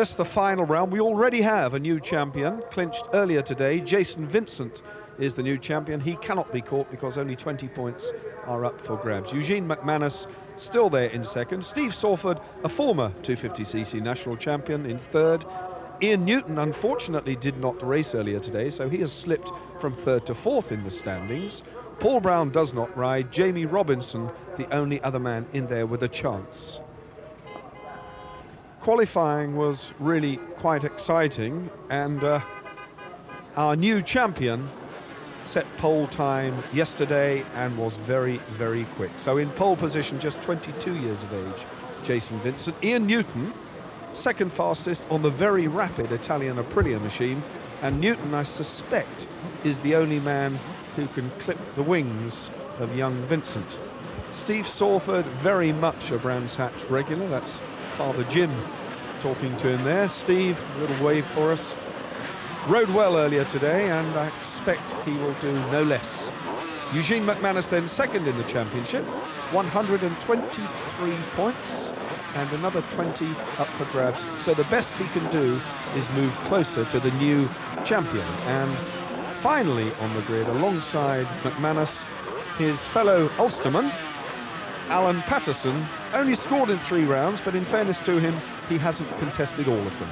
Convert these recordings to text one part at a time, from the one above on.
this the final round. We already have a new champion, clinched earlier today. Jason Vincent is the new champion. He cannot be caught because only 20 points are up for grabs. Eugene McManus still there in second. Steve Sawford, a former 250cc national champion, in third. Ian Newton unfortunately did not race earlier today, so he has slipped from third to fourth in the standings. Paul Brown does not ride. Jamie Robinson, the only other man in there with a chance. Qualifying was really quite exciting, and our new champion set pole time yesterday and was very, very quick. So in pole position, just 22 years of age, Jason Vincent. Ian Newton, second fastest on the very rapid Italian Aprilia machine, and Newton, I suspect, is the only man who can clip the wings of young Vincent. Steve Sawford, very much a Brands Hatch regular. That's Father Jim talking to him there. Steve, a little wave for us. Rode well earlier today, and I expect he will do no less. Eugene McManus then second in the championship, 123 points, and another 20 up for grabs. So the best he can do is move closer to the new champion. And finally on the grid, alongside McManus, his fellow Ulsterman, Alan Patterson, only scored in 3 rounds, but in fairness to him, he hasn't contested all of them.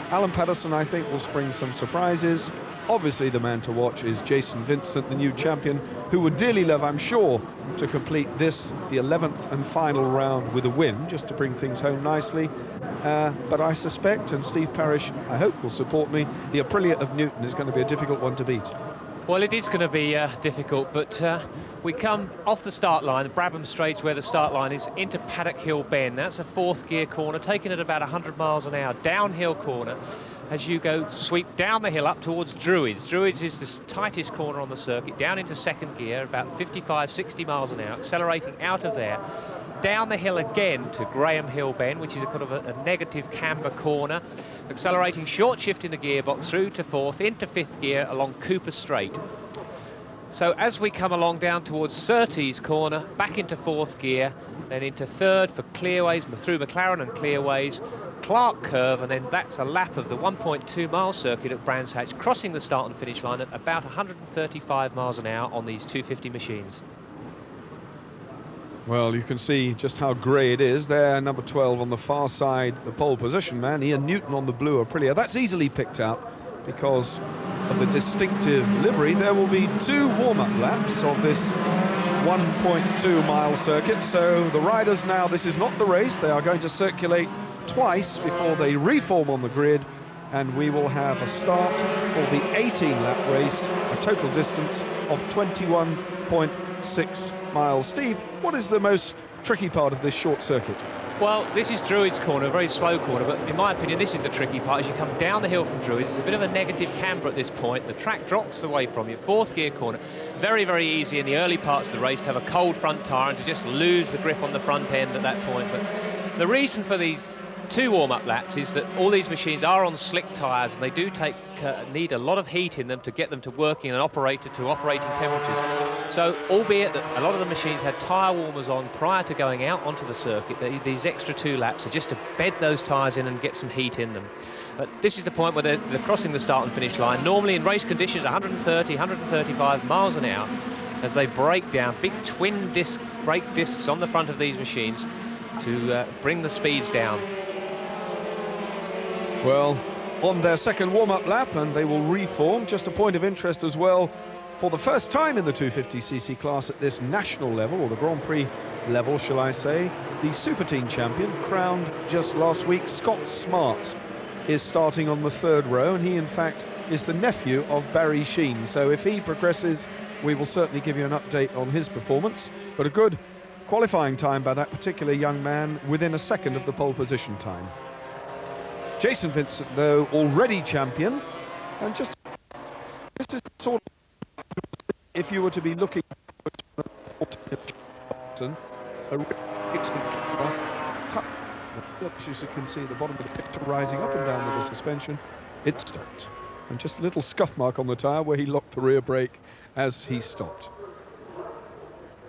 Alan Patterson, I think, will spring some surprises. Obviously, the man to watch is Jason Vincent, the new champion, who would dearly love, I'm sure, to complete this, the 11th and final round, with a win, just to bring things home nicely. But I suspect, and Steve Parrish, I hope, will support me, the Aprilia of Newton is going to be a difficult one to beat. Well, it is going to be difficult, but we come off the start line, Brabham Straits, where the start line is, into Paddock Hill Bend. That's a 4th gear corner, taken at about 100 miles an hour, downhill corner, as you go sweep down the hill up towards Druids. Druids is the tightest corner on the circuit, down into 2nd gear, about 55, 60 miles an hour, accelerating out of there, down the hill again to Graham Hill Bend, which is a kind of a negative camber corner, accelerating short shift in the gearbox through to 4th, into 5th gear along Cooper Straight. So as we come along down towards Surtees corner, back into 4th gear, then into 3rd for Clearways, through McLaren and Clearways, Clark Curve, and then that's a lap of the 1.2 mile circuit at Brands Hatch, crossing the start and finish line at about 135 miles an hour on these 250 machines. Well, you can see just how grey it is there. Number 12 on the far side, the pole position man, Ian Newton on the blue Aprilia. That's easily picked out because of the distinctive livery. There will be 2 warm-up laps of this 1.2 mile circuit. So the riders now, this is not the race. They are going to circulate twice before they reform on the grid, and we will have a start for the 18-lap race, a total distance of 21.6 miles. Steve, what is the most tricky part of this short circuit? Well, this is Druids corner, a very slow corner, but in my opinion this is the tricky part. As you come down the hill from Druids, it's a bit of a negative camber at this point. The track drops away from you, 4th gear corner. Very, very easy in the early parts of the race to have a cold front tyre and to just lose the grip on the front end at that point. But the reason for these 2 warm-up laps is that all these machines are on slick tyres, and they do need a lot of heat in them to get them to working and operating temperatures. So, albeit that a lot of the machines had tyre warmers on prior to going out onto the circuit, these extra 2 laps are just to bed those tyres in and get some heat in them. But this is the point where they're crossing the start and finish line. Normally in race conditions, 130, 135 miles an hour, as they break down, big twin disc brake discs on the front of these machines to bring the speeds down. Well, on their second warm-up lap, and they will reform. Just a point of interest as well, for the first time in the 250cc class at this national level, or the Grand Prix level, shall I say, the Super Team champion, crowned just last week, Scott Smart, is starting on the 3rd row, and he, in fact, is the nephew of Barry Sheen. So if he progresses, we will certainly give you an update on his performance. But a good qualifying time by that particular young man, within a second of the pole position time. Jason Vincent, though, already champion, and this is sort of, if you were to be looking at a excellent as you can see the bottom of the picture rising up and down with the suspension, it stopped. And just a little scuff mark on the tyre where he locked the rear brake as he stopped.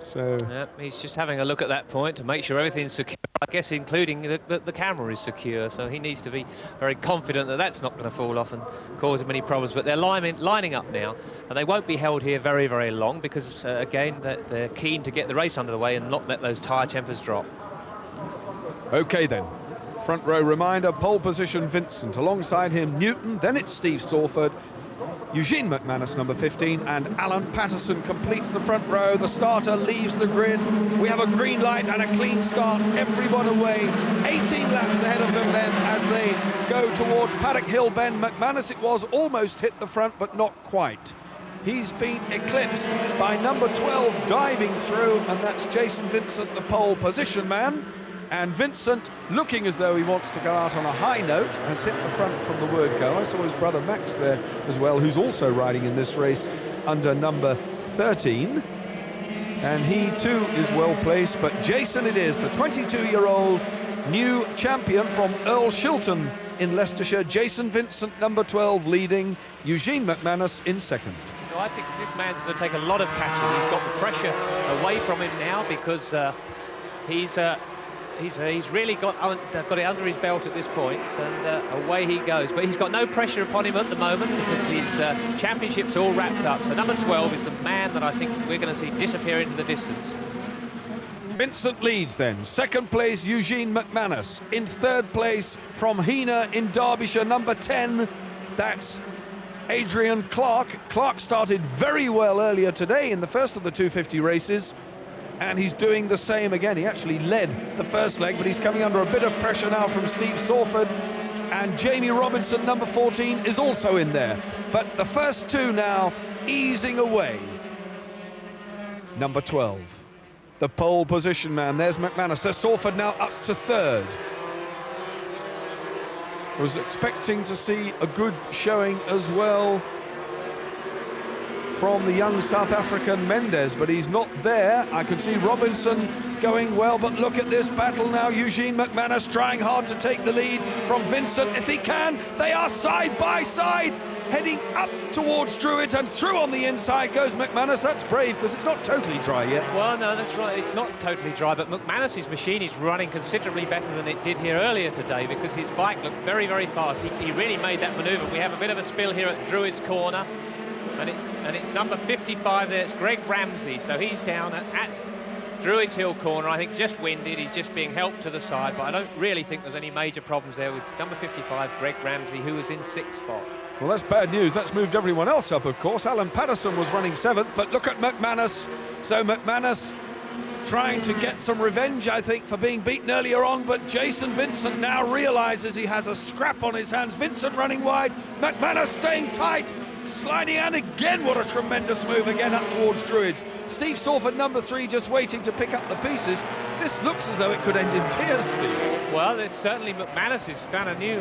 So he's just having a look at that point to make sure everything's secure, I guess, including the camera is secure, so he needs to be very confident that that's not going to fall off and cause him any problems. But they're lining up now, and they won't be held here very, very long because, again, they're keen to get the race under the way and not let those tyre tempers drop. OK then, front row reminder, pole position Vincent, alongside him Newton, then it's Steve Salford, Eugene McManus, number 15, and Alan Patterson completes the front row. The starter leaves the grid. We have a green light and a clean start. Everyone away. 18 laps ahead of them then as they go towards Paddock Hill Bend. McManus, it was, almost hit the front, but not quite. He's been eclipsed by number 12 diving through, and that's Jason Vincent, the pole position man. And Vincent, looking as though he wants to go out on a high note, has hit the front from the word go. I saw his brother Max there as well, who's also riding in this race under number 13. And he too is well placed, but Jason it is, the 22-year-old new champion from Earl Shilton in Leicestershire. Jason Vincent, number 12, leading. Eugene McManus in second. No, I think this man's going to take a lot of catching. He's got the pressure away from him now because he's really got it under his belt at this point, and away he goes. But he's got no pressure upon him at the moment because his championship's all wrapped up. So number 12 is the man that I think we're going to see disappear into the distance. Vincent leads then. Second place, Eugene McManus. In third place, from Heanor in Derbyshire, number 10, that's Adrian Clark. Clark started very well earlier today in the first of the 250 races, and he's doing the same again. He actually led the first leg, but he's coming under a bit of pressure now from Steve Salford, and Jamie Robinson, number 14, is also in there. But the first two now easing away. Number 12, the pole position man. There's McManus. There's Salford now up to third. I was expecting to see a good showing as well from the young South African Mendes, but he's not there. I can see Robinson going well, but look at this battle now. Eugene McManus trying hard to take the lead from Vincent if he can. They are side by side, heading up towards Druitt, and through on the inside goes McManus. That's brave because it's not totally dry yet. Well, no, that's right, it's not totally dry, but McManus's machine is running considerably better than it did here earlier today because his bike looked very, very fast. He really made that manoeuvre. We have a bit of a spill here at Druitt's corner, and it's number 55 there. It's Greg Ramsey, so he's down at Druitt's Hill corner. I think just winded. He's just being helped to the side, but I don't really think there's any major problems there with number 55, Greg Ramsey, who was in 6th spot. Well, that's bad news. That's moved everyone else up, of course. Alan Patterson was running 7th, but look at McManus. So McManus trying to get some revenge, I think, for being beaten earlier on, but Jason Vincent now realises he has a scrap on his hands. Vincent running wide, McManus staying tight, sliding, and again, what a tremendous move again up towards Druids. Steve Salford, number 3, just waiting to pick up the pieces. This looks as though it could end in tears, Steve. Well, it's certainly McManus has found a new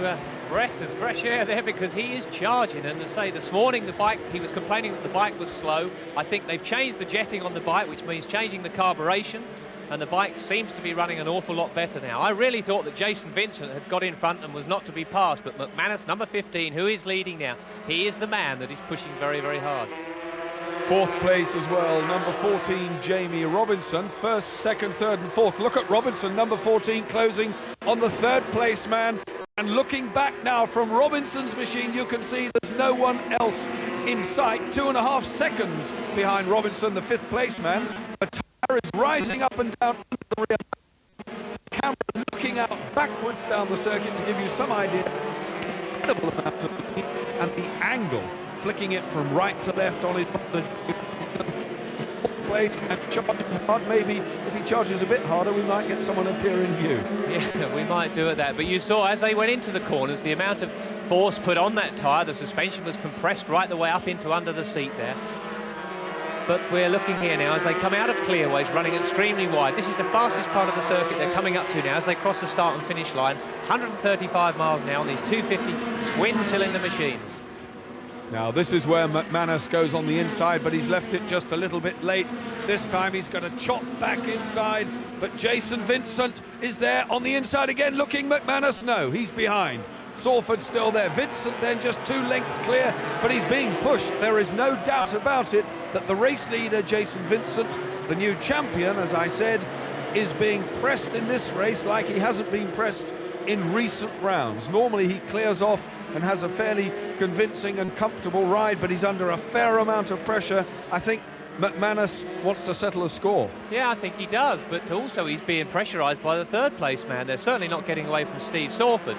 breath of fresh air there because he is charging. And to say, this morning the bike, he was complaining that the bike was slow. I think they've changed the jetting on the bike, which means changing the carburation, and the bike seems to be running an awful lot better now. I really thought that Jason Vincent had got in front and was not to be passed, but McManus, number 15, who is leading now, he is the man that is pushing very, very hard. 4th place as well, number 14, Jamie Robinson. 1st, 2nd, 3rd and 4th. Look at Robinson, number 14, closing on the 3rd place man. And looking back now from Robinson's machine, you can see there's no one else in sight. 2.5 seconds behind Robinson, the 5th place man. The tire is rising up and down under the rear. Camera looking out backwards down the circuit to give you some idea. Incredible amount of speed, and the angle, flicking it from right to left on his place and charging hard. Maybe if he charges a bit harder, we might get someone up here in view. Yeah, we might do it that. But you saw as they went into the corners, the amount of force put on that tyre. The suspension was compressed right the way up into under the seat there. But we're looking here now as they come out of clearways, running extremely wide. This is the fastest part of the circuit they're coming up to now as they cross the start and finish line. 135 miles an hour on these 250 twin-cylinder machines. Now this is where McManus goes on the inside, but he's left it just a little bit late. This time he's going to chop back inside, but Jason Vincent is there on the inside again, looking. McManus, no, he's behind. Salford still there. Vincent then just 2 lengths clear, but he's being pushed. There is no doubt about it that the race leader, Jason Vincent, the new champion, as I said, is being pressed in this race like he hasn't been pressed in recent rounds. Normally he clears off and has a fairly convincing and comfortable ride, but he's under a fair amount of pressure. I think McManus wants to settle a score. Yeah, I think he does, but also he's being pressurised by the third place man. They're certainly not getting away from Steve Salford.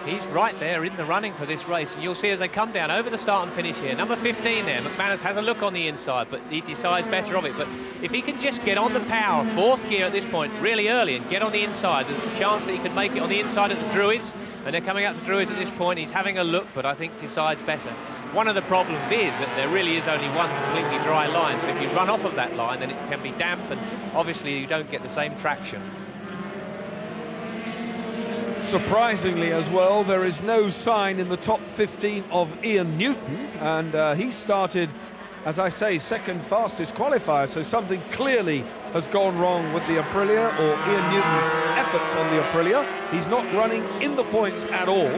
He's right there in the running for this race, and you'll see as they come down over the start and finish here. Number 15 there, McManus has a look on the inside, but he decides better of it. But if he can just get on the power, 4th gear at this point, really early, and get on the inside, there's a chance that he can make it on the inside of the Druids, and they're coming out the Druids at this point. He's having a look, but I think decides better. One of the problems is that there really is only one completely dry line, so if you run off of that line, then it can be damp, and obviously you don't get the same traction. Surprisingly as well, there is no sign in the top 15 of Ian Newton, and he started, as I say, 2nd fastest qualifier, so something clearly has gone wrong with the Aprilia, or Ian Newton's efforts on the Aprilia. He's not running in the points at all.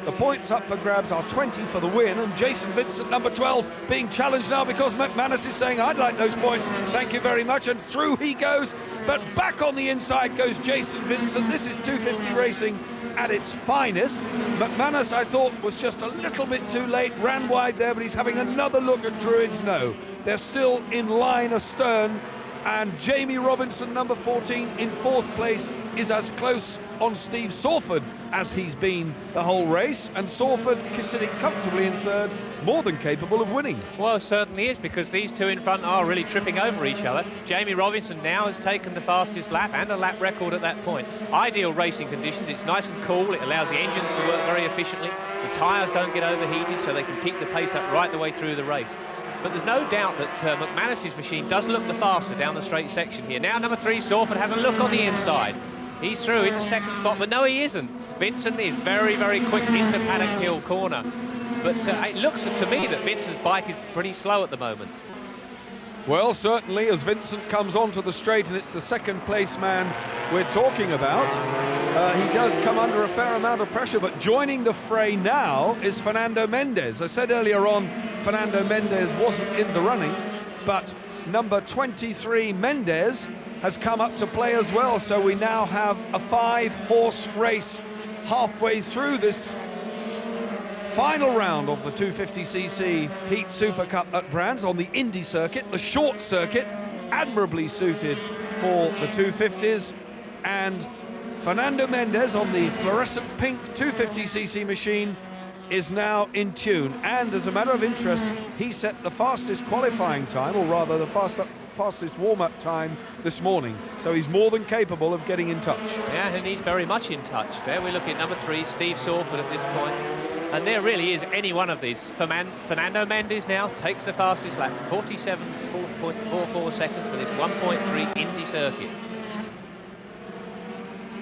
The points up for grabs are 20 for the win, and Jason Vincent, number 12, being challenged now because McManus is saying, I'd like those points, thank you very much, and through he goes, but back on the inside goes Jason Vincent. This is 250 racing at its finest. McManus, I thought, was just a little bit too late, ran wide there, but he's having another look at Druids. No, they're still in line astern, and Jamie Robinson, number 14, in 4th place, is as close on Steve Salford as he's been the whole race, and Salford is sitting comfortably in 3rd, more than capable of winning. Well, it certainly is, because these two in front are really tripping over each other. Jamie Robinson now has taken the fastest lap and a lap record at that point. Ideal racing conditions, it's nice and cool, it allows the engines to work very efficiently, the tyres don't get overheated, so they can keep the pace up right the way through the race. But there's no doubt that McManus's machine does look the faster down the straight section here. Now number 3, Salford, has a look on the inside. He's through into 2nd spot, but no, he isn't. Vincent is very, very quick into Paddock Hill corner. But it looks to me that Vincent's bike is pretty slow at the moment. Well, certainly, as Vincent comes onto the straight, and it's the 2nd place man we're talking about, he does come under a fair amount of pressure, but joining the fray now is Fernando Mendes. I said earlier on, Fernando Mendes wasn't in the running, but number 23, Mendes, has come up to play as well, so we now have a 5-horse race halfway through this final round of the 250cc Heat Super Cup at Brands on the Indy circuit, the short circuit, admirably suited for the 250s, and Fernando Mendes on the fluorescent pink 250cc machine is now in tune, and as a matter of interest, he set the fastest qualifying time, or rather the fastest warm-up time this morning, so he's more than capable of getting in touch. Yeah, and he's very much in touch. There we look at number 3, Steve Salford at this point, and there really is any one of these. Fernando Mendes now takes the fastest lap, 47.44 seconds for this 1.3 Indy circuit.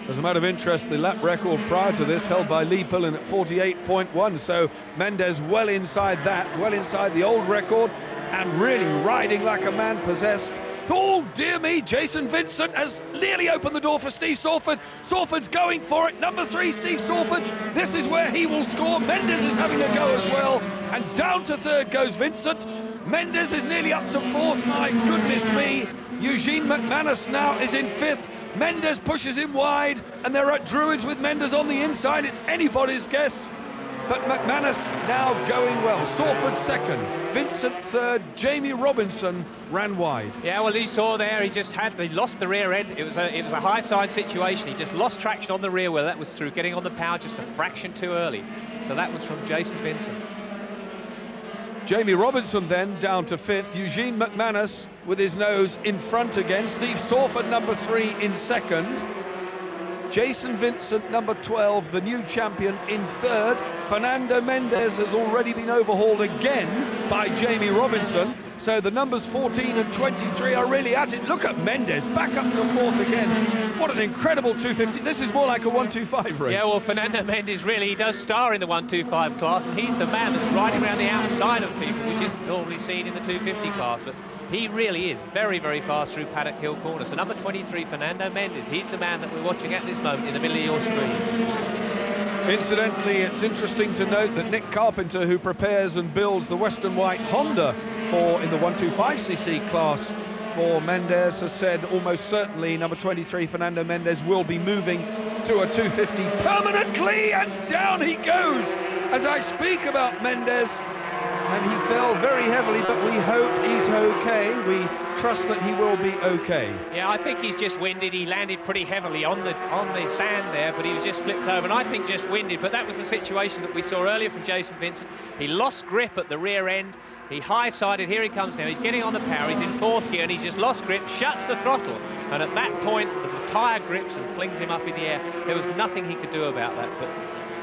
As a matter of interest, the lap record prior to this held by Lee Pullen at 48.1, so Mendes well inside that, well inside the old record, and really riding like a man possessed. Oh, dear me, Jason Vincent has nearly opened the door for Steve Salford. Salford's going for it. Number 3, Steve Salford. This is where he will score. Mendes is having a go as well. And down to 3rd goes Vincent. Mendes is nearly up to 4th. My goodness me. Eugene McManus now is in 5th. Mendes pushes him wide, and they're at Druids with Mendes on the inside. It's anybody's guess. But McManus now going well. Salford 2nd, Vincent 3rd, Jamie Robinson ran wide. Yeah, well, he saw there, he lost the rear end. It was a high side situation. He just lost traction on the rear wheel. That was through getting on the power just a fraction too early. So that was from Jason Vincent. Jamie Robinson then down to 5th, Eugene McManus with his nose in front again, Steve Salford number 3 in 2nd, Jason Vincent, number 12, the new champion, in 3rd. Fernando Mendes has already been overhauled again by Jamie Robinson. So the numbers 14 and 23 are really at it. Look at Mendes, back up to 4th again. What an incredible 250. This is more like a 125 race. Yeah, well, Fernando Mendes really, he does star in the 125 class, and he's the man that's riding around the outside of people, which isn't normally seen in the 250 class. But he really is very, very fast through Paddock Hill corner. So number 23, Fernando Mendes, he's the man that we're watching at this moment in the middle of your screen. Incidentally, it's interesting to note that Nick Carpenter, who prepares and builds the Western White Honda in the 125cc class for Mendes, has said almost certainly number 23 Fernando Mendes will be moving to a 250 permanently, and down he goes as I speak about Mendes. And he fell very heavily, but we hope he's okay. We trust that he will be okay. Yeah, I think he's just winded. He landed pretty heavily on the sand there, but he was just flipped over, and I think just winded. But that was the situation that we saw earlier from Jason Vincent. He lost grip at the rear end. He high-sided. Here he comes now. He's getting on the power. He's in fourth gear, and he's just lost grip, shuts the throttle. And at that point, the tyre grips and flings him up in the air. There was nothing he could do about that. But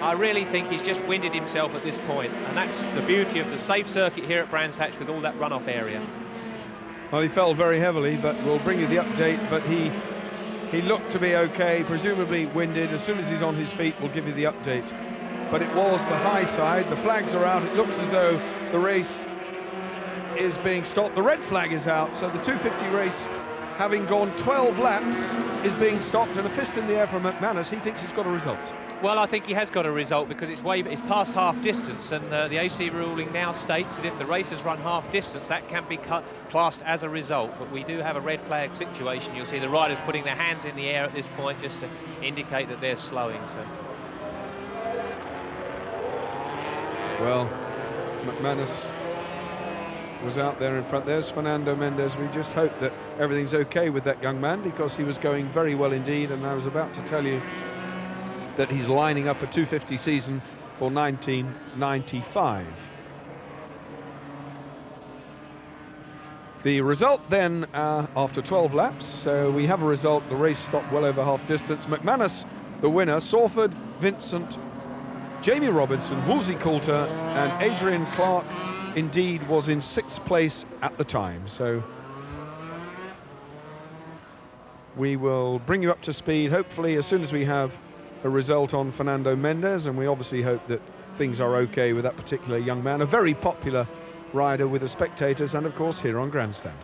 I really think he's just winded himself at this point, and that's the beauty of the safe circuit here at Brands Hatch with all that runoff area. Well, he fell very heavily, but we'll bring you the update. But he looked to be okay, presumably winded. As soon as he's on his feet, we'll give you the update. But it was the high side. The flags are out. It looks as though the race is being stopped. The red flag is out, so the 250 race, having gone 12 laps, is being stopped, and a fist in the air from McManus. He thinks he's got a result. Well, I think he has got a result because it's past half distance, and the AC ruling now states that if the race has run half distance, that can be classed as a result. But we do have a red flag situation. You'll see the riders putting their hands in the air at this point just to indicate that they're slowing. So, well, McManus was out there in front. There's Fernando Mendes. We just hope that everything's okay with that young man, because he was going very well indeed, and I was about to tell you that he's lining up a 250 season for 1995. The result then, after 12 laps, so we have a result. The race stopped well over half distance. McManus, the winner. Sawford, Vincent, Jamie Robinson, Wolsey Coulter, and Adrian Clark indeed was in 6th place at the time. So we will bring you up to speed, hopefully, as soon as we have a result on Fernando Mendes, and we obviously hope that things are okay with that particular young man, a very popular rider with the spectators and of course here on Grandstand.